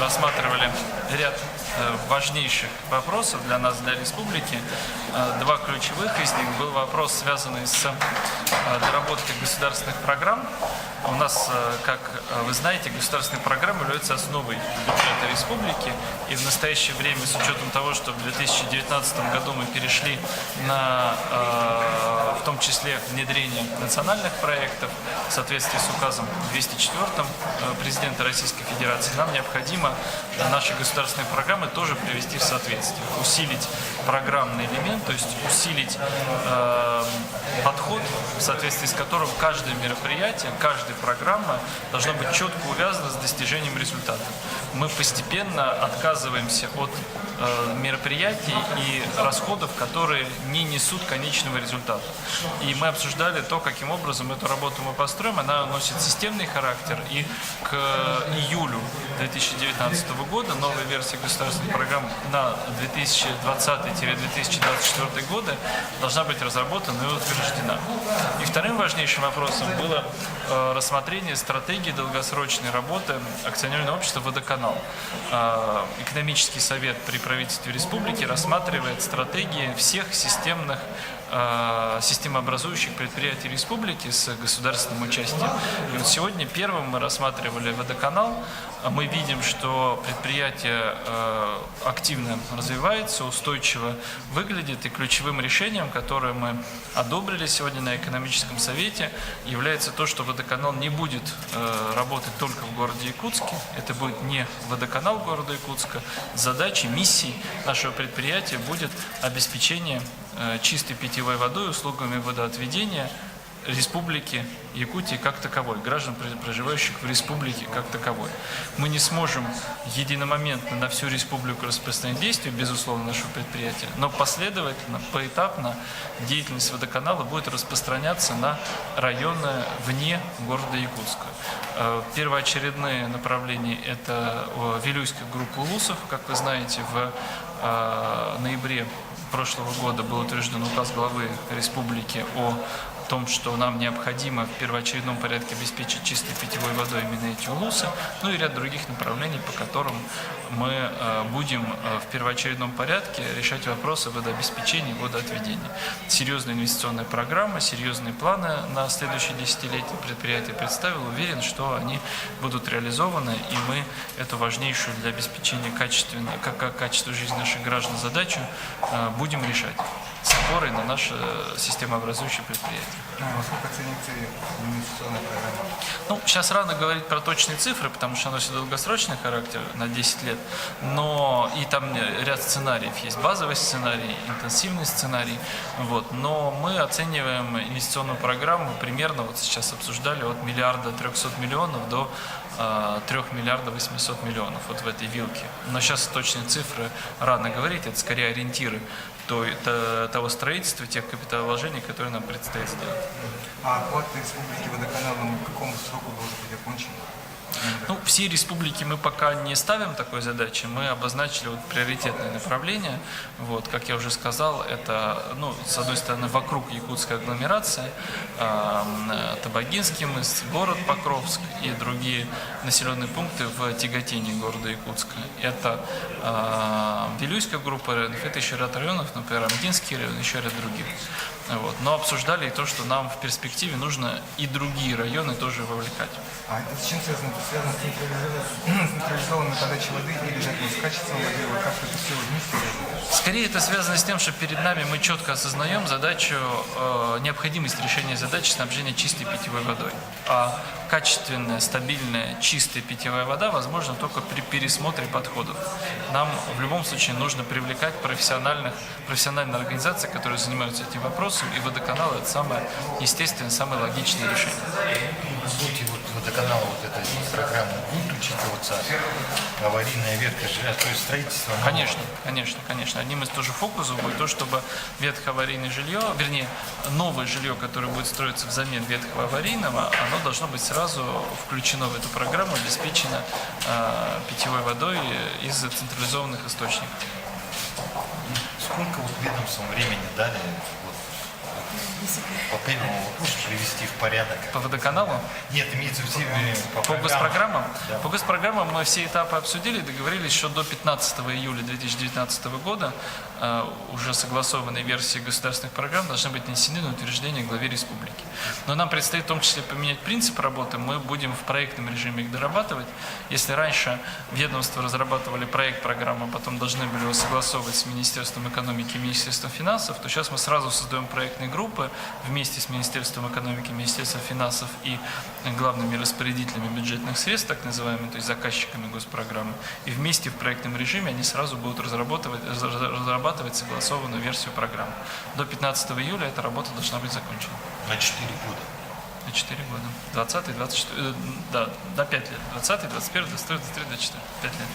рассматривали ряд важнейших вопросов для нас, для республики. Два ключевых из них был вопрос, связанный с доработкой государственных программ. У нас, как вы знаете, государственные программы являются основой бюджета республики. И в настоящее время, с учетом того, что в 2019 году мы перешли на, в том числе, внедрение национальных проектов в соответствии с указом 204 президента Российской Федерации, нам необходимо наши государственные программы тоже привести в соответствие, усилить программный элемент, то есть усилить подход, в соответствии с которым каждое мероприятие, каждая программа должна быть четко увязана с достижением результата. Мы постепенно отказываемся от мероприятий и расходов, которые не несут конечного результата. И мы обсуждали то, каким образом эту работу мы построим. Она носит системный характер, и к июлю 2019 года новая версия государственных программ на 2020-2024 годы должна быть разработана и утверждена. И вторым важнейшим вопросом было рассмотрение стратегии долгосрочной работы акционерного общества «Водоканал». Экономический совет при правительстве республики рассматривает стратегии всех системообразующих предприятий республики с государственным участием. И вот сегодня первым мы рассматривали водоканал. Мы видим, что предприятие активно развивается, устойчиво выглядит, и ключевым решением, которое мы одобрили сегодня на экономическом совете, является то, что водоканал не будет работать только в городе Якутске. Это будет не водоканал города Якутска. Задачей, миссией нашего предприятия будет обеспечение чистой питьевой водой, услугами водоотведения республики Якутии как таковой, граждан, проживающих в республике как таковой. Мы не сможем единомоментно на всю республику распространить действия, безусловно, нашего предприятия, но последовательно, поэтапно деятельность водоканала будет распространяться на районы вне города Якутска. Первоочередные направления – это Вилюйская группа улусов. Как вы знаете, в ноябре прошлого года был утвержден указ главы республики о том, что нам необходимо в первоочередном порядке обеспечить чистой питьевой водой именно эти улусы, ну и ряд других направлений, по которым мы будем в первоочередном порядке решать вопросы водообеспечения и водоотведения. Серьезная инвестиционная программа, серьезные планы на следующее десятилетие предприятие представило. Уверен, что они будут реализованы, и мы эту важнейшую для обеспечения качества жизни наших граждан задачу будем решать с опорой на наше системообразующее предприятие. Сколько оценивается инвестиционная программа? Ну, сейчас рано говорить про точные цифры, потому что она носит долгосрочный характер на 10 лет, но и там ряд сценариев есть, базовый сценарий, интенсивный сценарий, вот. Но мы оцениваем инвестиционную программу примерно, вот сейчас обсуждали, от 1 300 000 000 до 3 800 000 000 вот в этой вилке. Но сейчас точные цифры рано говорить, это скорее ориентиры того строительства, тех капиталовложений, которые нам предстоит сделать. А охват республики водоканалом к какому сроку должен быть окончен? Ну, всей республики мы пока не ставим такой задачи, мы обозначили вот приоритетные направления. Вот, как я уже сказал, это, ну, с одной стороны, вокруг якутской агломерации, Табагинский мыс, город Покровск и другие населенные пункты в тяготении города Якутска. Это Вилюйская группа районов, это еще ряд районов, например, Амдинский район, еще ряд других. Вот. Но обсуждали и то, что нам в перспективе нужно и другие районы тоже вовлекать. А это с чем связано? Это связано с централизованной подачей воды или же с качеством воды? Вот как это все вместе? Скорее это связано с тем, что перед нами мы четко осознаем задачу, необходимость решения задачи снабжения чистой питьевой водой. А качественная, стабильная, чистая питьевая вода возможна только при пересмотре подходов. Нам в любом случае нужно привлекать профессиональные организации, которые занимаются этим вопросом, и водоканал – это самое естественное, самое логичное решение. Сути водоканала, вот эта программа, будет учитываться аварийная ветка жилья, то есть строительство нового? Конечно. Одним из тоже фокусов будет то, чтобы ветхоаварийное жилье, вернее, новое жилье, которое будет строиться взамен ветхого аварийного, оно должно быть сразу включено в эту программу, обеспечено питьевой водой из централизованных источников. Сколько вот ведомствам времени дали по первому вопросу привести в порядок. По водоканалу? Нет, имеется в виду По госпрограммам? Да. По госпрограммам мы все этапы обсудили и договорились, что до 15 июля 2019 года уже согласованные версии государственных программ должны быть внесены на утверждение главе республики. Но нам предстоит в том числе поменять принцип работы. Мы будем в проектном режиме их дорабатывать. Если раньше ведомства разрабатывали проект программы, а потом должны были его согласовывать с Министерством экономики и Министерством финансов, то сейчас мы сразу создаем проектные группы вместе с Министерством экономики, Министерством финансов и главными распорядителями бюджетных средств, так называемыми, то есть заказчиками госпрограммы. И вместе в проектном режиме они сразу будут разрабатывать согласованную версию программы. До 15 июля эта работа должна быть закончена. На 4 года. На 4 года. 20, 24, да, на 5 лет. 20, 21, 22, 23, 24. 5 лет.